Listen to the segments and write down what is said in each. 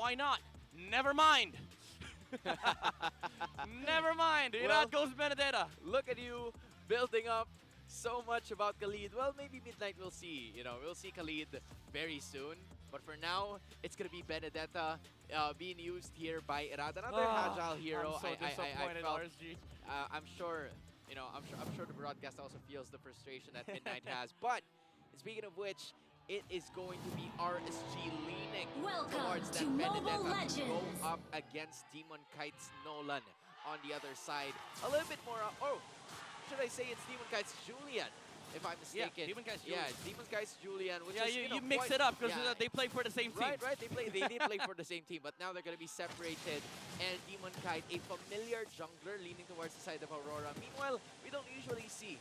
why not? Never mind. Never mind. Well, Irad goes Benedetta. Look at you building up so much about Khalid. Well, maybe Midnight we'll see. You know, we'll see Khalid very soon. But for now, it's gonna be Benedetta being used here by Irad, another agile hero. I'm so disappointed, RSG. I'm sure, you know, I'm sure the broadcast also feels the frustration that Midnight has. But speaking of which, it is going to be RSG leaning towards that Benedetta to go up against Demon Kite's Nolan on the other side. A little bit more. Oh, should I say it's Demon Kite's Julian? If I'm mistaken. Yeah, Demon Kite's Julian. Yeah, Demon Kite's Julian. Which Yeah, is, you mix it up because they play for the same team. Right. They did play for the same team, but now they're going to be separated. And Demon Kite, a familiar jungler, leaning towards the side of Aurora. Meanwhile, we don't usually see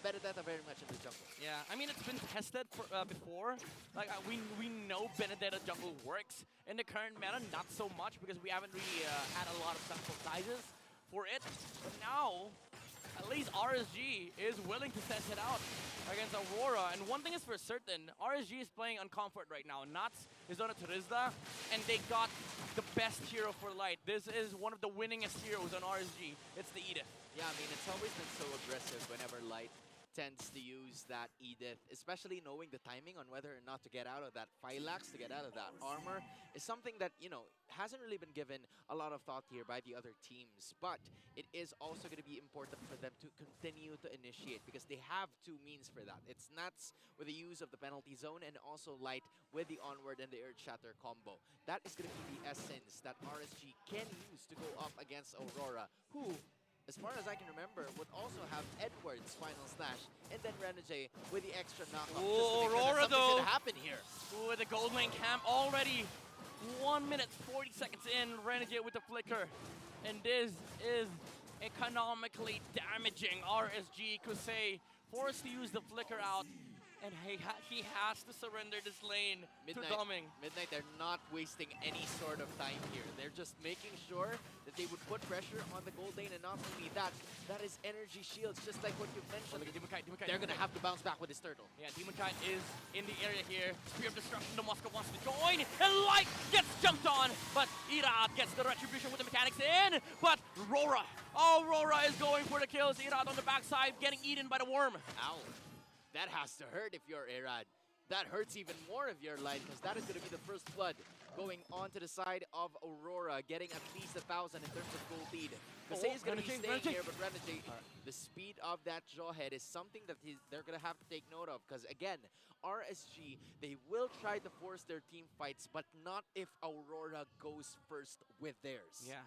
Benedetta very much in the jungle. Yeah, I mean, it's been tested for, before. Like we know Benedetta jungle works. In the current meta, not so much because we haven't really had a lot of sample sizes for it. But now, at least RSG is willing to test it out against Aurora. And one thing is for certain, RSG is playing on comfort right now. Nuts is on a Turizda, and they got the best hero for Light. This is one of the winningest heroes on RSG. It's the Edith. Yeah, I mean, it's always been so aggressive whenever Light tends to use that Edith, especially knowing the timing on whether or not to get out of that Phylax, to get out of that armor, is something that, you know, hasn't really been given a lot of thought here by the other teams. But it is also going to be important for them to continue to initiate because they have two means for that. It's Nuts with the use of the penalty zone and also Light with the Onward and the Earth Shatter combo. That is going to be the essence that RSG can use to go up against Aurora, who, as far as I can remember, would also have Edward's Final Slash and then Renegade with the extra knockoff. Oh, Aurora though! Happen here. Ooh, the gold lane camp already 1 minute 40 seconds in. Renegade with the flicker, and this is economically damaging. RSG Kusei forced to use the flicker out. And he has to surrender this lane to Doming. Midnight, they're not wasting any sort of time here. They're just making sure that they would put pressure on the gold lane, and not only that, that is energy shields, just like what you mentioned. Look at Demon Kite, they're going to have to bounce back with this turtle. Yeah, Demon Kite is in the area here. Spear of Destruction, the Moscow wants to join, and Light gets jumped on, but Irad gets the retribution with the mechanics in, but Aurora is going for the kills. Irad on the backside, getting eaten by the worm. Ow. That has to hurt if you're Irad. That hurts even more if you're Light, because that is going to be the first blood going on to the side of Aurora, getting at least 1,000 in terms of gold lead. Kusei is going to be staying here, but Renegade, the speed of that Jawhead is something that they're going to have to take note of, because again, RSG, they will try to force their team fights, but not if Aurora goes first with theirs. Yeah.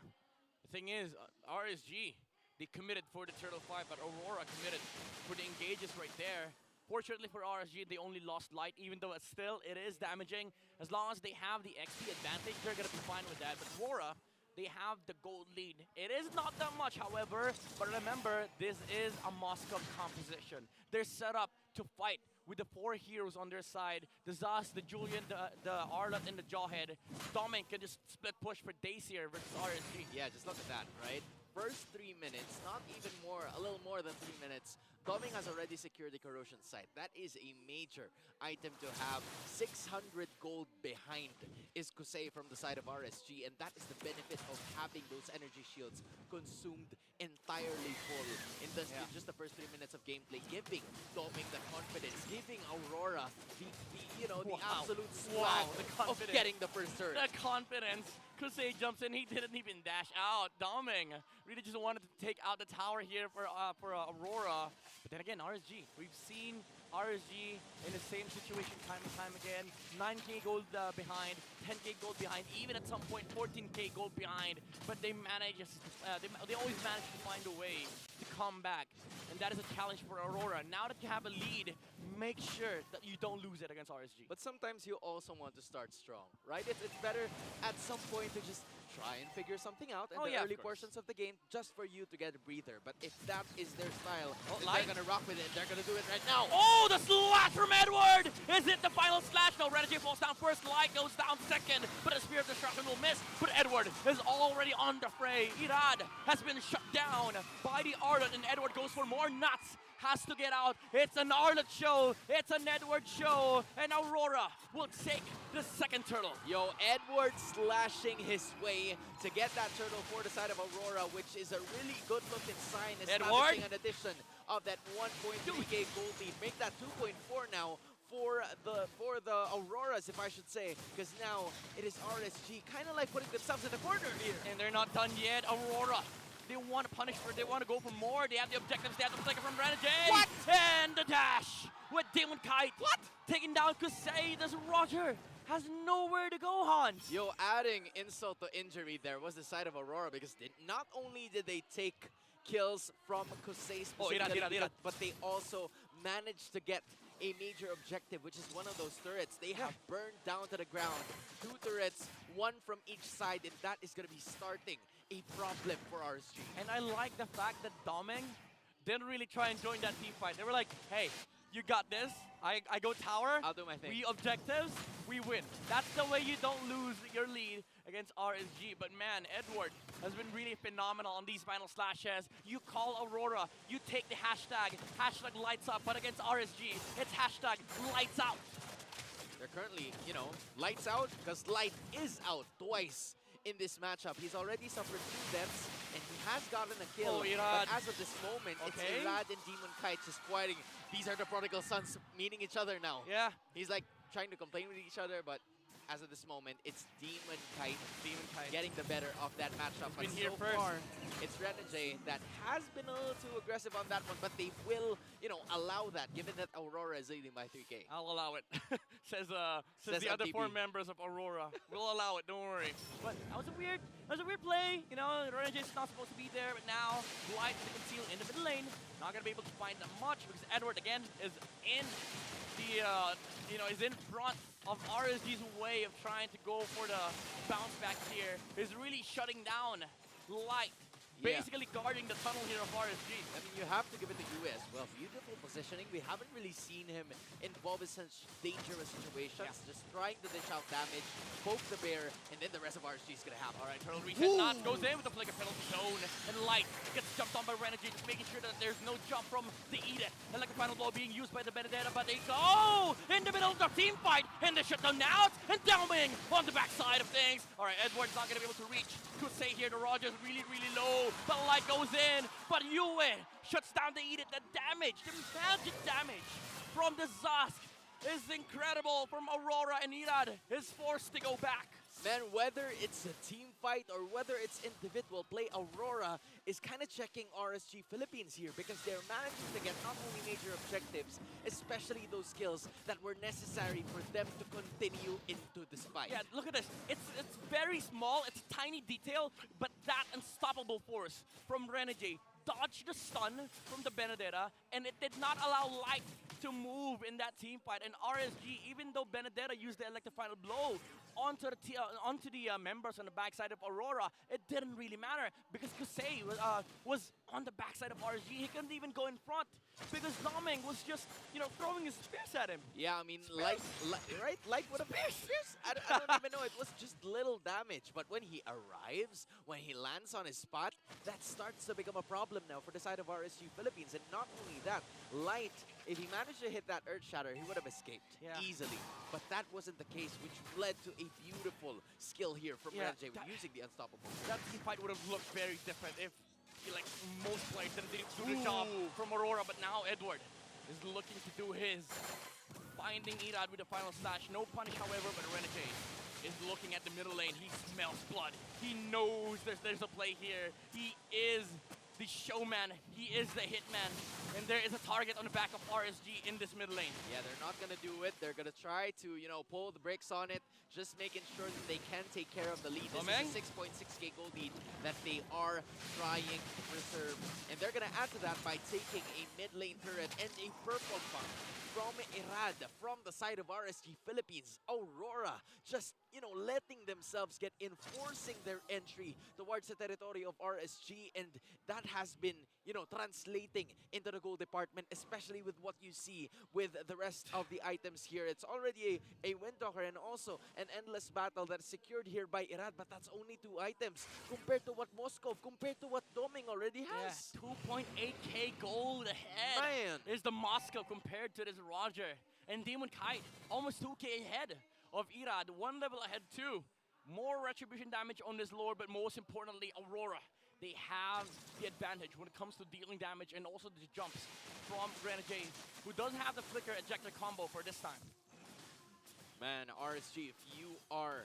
The thing is, RSG, they committed for the turtle fight, but Aurora committed for the engages right there. Fortunately for RSG, they only lost Light, even though still it is damaging. As long as they have the XP advantage, they're going to be fine with that. But Aurora, they have the gold lead. It is not that much, however, but remember, this is a Moscow composition. They're set up to fight with the 4 heroes on their side. The Zas, the Julian, the Arlott, and the Jawhead. Dominic can just split push for Dacier versus RSG. Yeah, just look at that, right? First 3 minutes, not even more, a little more than 3 minutes, Doming has already secured the corrosion site. That is a major item to have. 600 gold behind is Kusei from the side of RSG, and that is the benefit of having those energy shields consumed entirely full in just the first 3 minutes of gameplay, giving Doming the confidence, giving Aurora the absolute swag of getting the first turn. The confidence. Kusei jumps in, he didn't even dash out. Doming really just wanted to take out the tower here for Aurora. But then again, RSG. We've seen RSG in the same situation time and time again. 9k gold behind, 10k gold behind, even at some point 14k gold behind. But they manage, they always manage to find a way to come back. And that is a challenge for Aurora. Now that you have a lead, make sure that you don't lose it against RSG. But sometimes you also want to start strong, right? It's better at some point to just try and figure something out in the early portions of the game just for you to get a breather. But if that is their style, they're going to rock with it. They're going to do it right now. Oh, the slash from Edward! Is it the final slash? No, Renegade falls down first. Light goes down second. But the Spear of Destruction will miss. But Edward is already on the fray. Irad has been shut down by the Arlott, and Edward goes for more nuts. has to get out. It's an Arlet show. It's an Edward show. And Aurora will take the second turtle. Yo, Edward slashing his way to get that turtle for the side of Aurora, which is a really good looking sign. Establishing an addition of that 1.3k gold lead. Make that 2.4 now for the Auroras, if I should say, because now it is RSG kind of like putting themselves in the corner here. And they're not done yet. Aurora, they want to punish for, they want to go for more. They have the objectives, they have the flicker from RSG. What? And the dash with Demon Kite. What? Taking down Kusei. There's Roger. Has nowhere to go, Hans. Yo, adding insult to injury there was the side of Aurora, because not only did they take kills from Kusei specifically, but they also managed to get a major objective, which is one of those turrets. They have burned down to the ground. 2 turrets, 1 from each side, and that is going to be starting a problem for RSG. And I like the fact that Doming didn't really try and join that team fight. They were like, hey, you got this. I go tower. I'll do my thing. We objectives, we win. That's the way you don't lose your lead against RSG. But man, Edward has been really phenomenal on these final slashes. You call Aurora, you take the hashtag lights up. But against RSG, it's hashtag lights out. They're currently, you know, lights out, because light is out twice in this matchup. He's already suffered 2 deaths, and he has gotten a kill. But as of this moment, it's Irad and Demon Kite just fighting. These are the prodigal sons meeting each other now. Yeah. He's like trying to complain with each other, but as of this moment, it's Demon Kite getting the better of that matchup. But so far, it's RSG that has been a little too aggressive on that one, but they will, you know, allow that, given that Aurora is leading by 3k. I'll allow it. says the other 4 members of Aurora. We'll allow it, don't worry. But that was a weird play. You know, RSG is not supposed to be there, but now Light to conceal in the middle lane. Not gonna be able to find them much, because Edward again is in the is in front of RSG's way of trying to go for the bounce back here. Is really shutting down Light. Basically guarding the tunnel here of RSG. I mean, you have to give it to you as well. Beautiful positioning. We haven't really seen him involved in such dangerous situations. Just trying to dish out damage, poke the bear, and then the rest of RSG is going to happen. All right, turtle reset not goes in with the flicker penalty zone. And Light gets jumped on by RSG, just making sure that there's no jump from the Edith. And like a final blow being used by the Benedetta, but they go in the middle of the team fight. And they shut them down. And Downing on the backside of things. All right, Edward's not going to be able to reach. Could say here the Rogers really, really low. But Light goes in, but Yue shuts down the Edith. The damage, the magic damage from the Zask is incredible from Aurora, and Irad is forced to go back. Man, whether it's a team fight or whether it's individual play, Aurora is kind of checking RSG Philippines here, because they're managing to get not only major objectives, especially those kills that were necessary for them to continue into this fight. Yeah, look at this. It's very small, it's a tiny detail, but that unstoppable force from RSG dodged the stun from the Benedetta, and it did not allow Light to move in that team fight. And RSG, even though Benedetta used the electric final blow onto the members on the backside of Aurora, it didn't really matter, because Kusei was on the backside of RSG. He couldn't even go in front, because Doming was just, you know, throwing his spears at him. Yeah, I mean, Light would have spears. I don't even know. It was just little damage, but when he arrives, when he lands on his spot, that starts to become a problem now for the side of RSG Philippines. And not only that, Light, if he managed to hit that Earth Shatter, he would have escaped easily. But that wasn't the case, which led to a beautiful skill here from RSG using the Unstoppable. That team fight would have looked very different if, like, most players didn't do the job from Aurora. But now Edward is looking to do his, finding Irad with the final slash. No punish, however, but Renegade is looking at the middle lane. He smells blood. He knows there's a play here. He is the showman. He is the hitman. And there is a target on the back of RSG in this middle lane. Yeah, they're not going to do it. They're going to try to, you know, pull the brakes on it, just making sure that they can take care of the lead. This is a 6.6k gold lead that they are trying to preserve. And they're going to add to that by taking a mid lane turret and a purple buff from Irad, from the side of RSG Philippines. Aurora just, letting themselves get in, forcing their entry towards the territory of RSG, and that has been, translating into the goal department, especially with what you see with the rest of the items here. It's already a Windtalker and also an endless battle that's secured here by Irad, but that's only 2 items compared to what Moscow, compared to what Doming already has. Yeah, 2.8k gold ahead Man. is the Moscow compared to this Roger. And Demon Kite, almost 2k ahead of Irad, 1 level ahead too. More retribution damage on this Lord, but most importantly, Aurora. They have the advantage when it comes to dealing damage and also the jumps from Renegade, who doesn't have the flicker ejector combo for this time. Man, RSG, if you are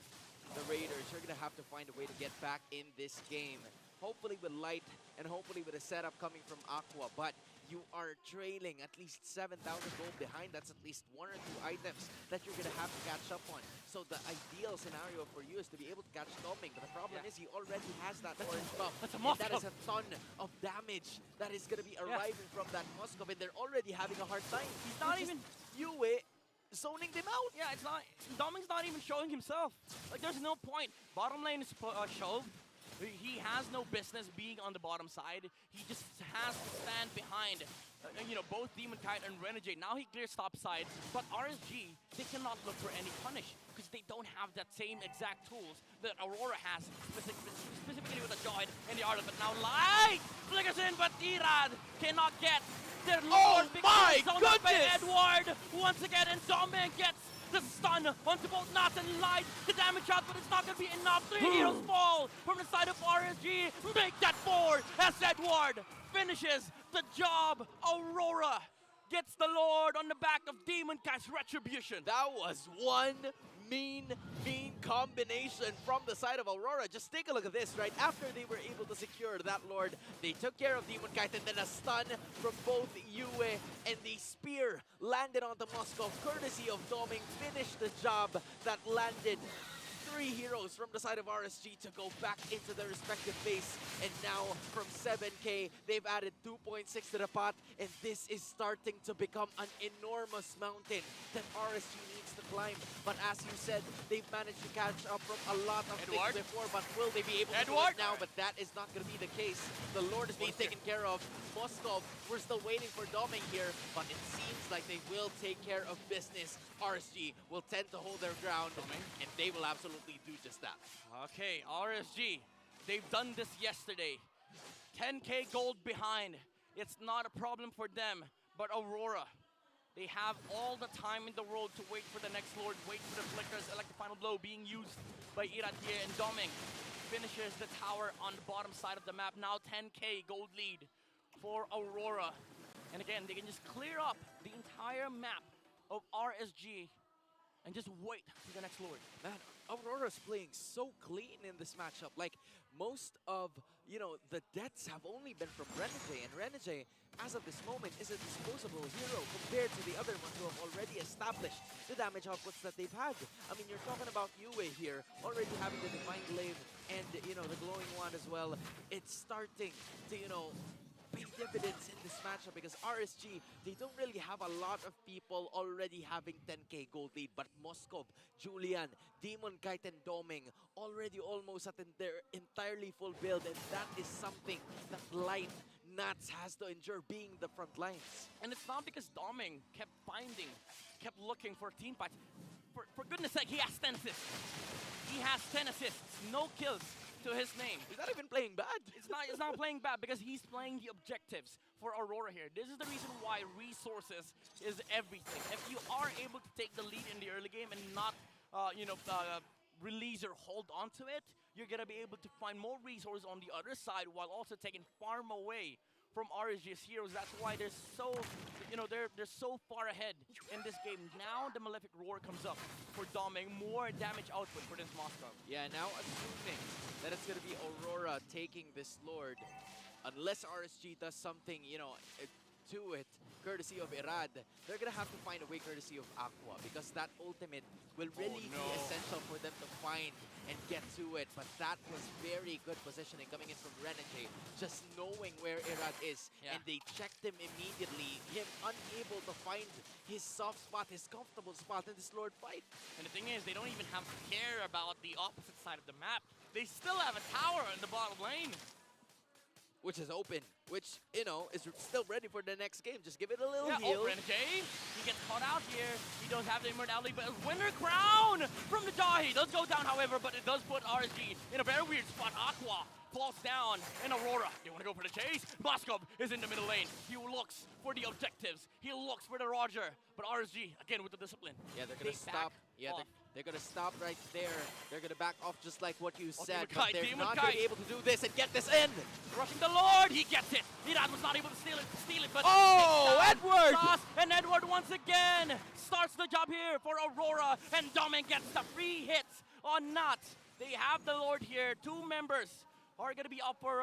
the Raiders, you're going to have to find a way to get back in this game. Hopefully with Light and hopefully with a setup coming from Aqua, but you are trailing at least 7,000 gold behind. That's at least 1 or 2 items that you're going to have to catch up on. So the ideal scenario for you is to be able to catch Doming, but the problem is he already has that orange buff. That's a and that is a ton of damage that is going to be arriving from that Moskov, and they're already having a hard time. He's not even... Yue zoning them out. Yeah, it's not... Doming's not even showing himself. Like, there's no point. Bottom lane is shoved. He has no business being on the bottom side. He just has to stand behind, both Demon Kite and Renegade. Now he clears top side, but RSG, they cannot look for any punish because they don't have that same exact tools that Aurora has, specifically with the Joyd and the Ardent. But now Light flickers in, but Irad cannot get their Lord. Oh my goodness! By Edward once again, and Domin gets the stun onto both Nats and Light. The damage output is not going to be enough. 3 heroes fall from the side of RSG. Make that 4 as Edward finishes the job. Aurora gets the Lord on the back of Demon Kite's retribution. That was one mean combination from the side of Aurora. Just take a look at this, right? After they were able to secure that Lord, they took care of Demon Kite, and then a stun from both Yue, and the spear landed onto Moscow, courtesy of Doming, finished the job that landed 3 heroes from the side of RSG to go back into their respective base. And now from 7k, they've added 2.6 to the pot, and this is starting to become an enormous mountain that RSG needs to climb. But as you said, they've managed to catch up from a lot of things before, but will they be able to do it now? But that is not going to be the case. The Lord is being taken care of. Moskov, we're still waiting for Doming here, but it seems like they will take care of business. RSG will tend to hold their ground, and they will absolutely do just that. Okay, RSG, they've done this yesterday. 10k gold behind. It's not a problem for them, but Aurora, they have all the time in the world to wait for the next Lord, wait for the flickers, like the final blow being used by Irad here, and Doming finishes the tower on the bottom side of the map. Now 10k gold lead for Aurora. And again, they can just clear up the entire map of RSG and just wait for the next Lord. Man, Aurora's playing so clean in this matchup. Like, most of, the deaths have only been from Renegade, and Renegade, as of this moment, is a disposable hero compared to the other ones who have already established the damage outputs that they've had. I mean, you're talking about Yue here, already having the Divine Glaive and, the Glowing Wand as well. It's starting to, pay dividends in this matchup because RSG, they don't really have a lot of people already having 10k gold lead, but Moskov, Julian, Demon Kite, and Doming already almost at their entirely full build, and that is something that Light Nats has to endure being the front lines. And it's not because Doming kept looking for team fights. For goodness sake, he has 10 assists. He has 10 assists, no kills to his name. He's not even playing bad. It's not playing bad because he's playing the objectives for Aurora here. This is the reason why resources is everything. If you are able to take the lead in the early game and not, release or hold on to it, you're gonna be able to find more resources on the other side while also taking farm away from RSG's heroes. That's why they're so, they're so far ahead in this game. Now the Malefic Roar comes up for Doming, more damage output for this Moscow. Yeah, now assuming that it's going to be Aurora taking this Lord, unless RSG does something, to it, courtesy of Irad, they're gonna have to find a way courtesy of Aqua because that ultimate will really be essential for them to find and get to it. But that was very good positioning coming in from Renegade, just knowing where Irad is, and they checked him immediately. Him unable to find his soft spot, his comfortable spot in this Lord fight. And the thing is, they don't even have to care about the opposite side of the map. They still have a tower in the bottom lane. Which is open, which, you know, is still ready for the next game. Just give it a little Oh, heal. Renegade, he gets caught out here. He does have the immortality, but a winner crown from the Dahi does go down, however, but it does put RSG in a very weird spot. Aqua falls down, and Aurora, they want to go for the chase. Moskov is in the middle lane. He looks for the objectives. He looks for the Roger, but RSG, again, with the discipline. Yeah, they're going to stop. Yeah, they're going to stop right there. They're going to back off just like what you said, but they're not going to be able to do this and get this in. Rushing the Lord, he gets it. Irad was not able to steal it, but Edward! And Edward once again starts the job here for Aurora, and Domin gets the free hits on Nat. They have the Lord here. 2 members are going to be up for,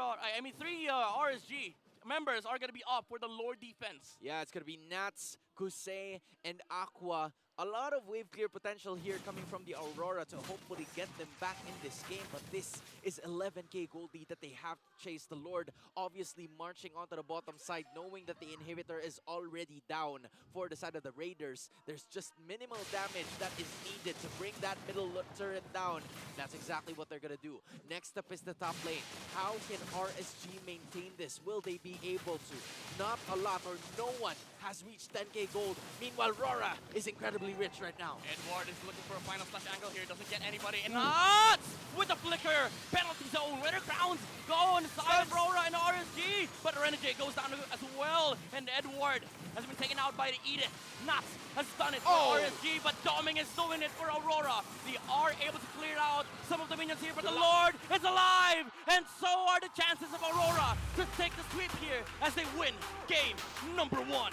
3 RSG members are going to be up for the Lord defense. Yeah, it's going to be Nats, Kusei, and Aqua. A lot of wave clear potential here coming from the Aurora to hopefully get them back in this game, but this is 11k gold lead that they have to chase. The Lord obviously marching onto the bottom side, knowing that the inhibitor is already down for the side of the Raiders. There's just minimal damage that is needed to bring that middle turret down. That's exactly what they're gonna do. Next up is the top lane. How can RSG maintain this? Will they be able to? Not a lot, or no one has reached 10k gold. Meanwhile, Rora is incredibly rich right now. Edward is looking for a final slash angle here. Doesn't get anybody. And Nuts with the flicker. Penalty zone. Winner crowns go inside of Rora and RSG. But Renegade goes down as well. And Edward has been taken out by the Edith. Nuts has done it for RSG, but Doming is doing it for Aurora. They are able to clear out some of the minions here, but the Lord is alive. And so are the chances of Aurora to take the sweep here as they win game number 1.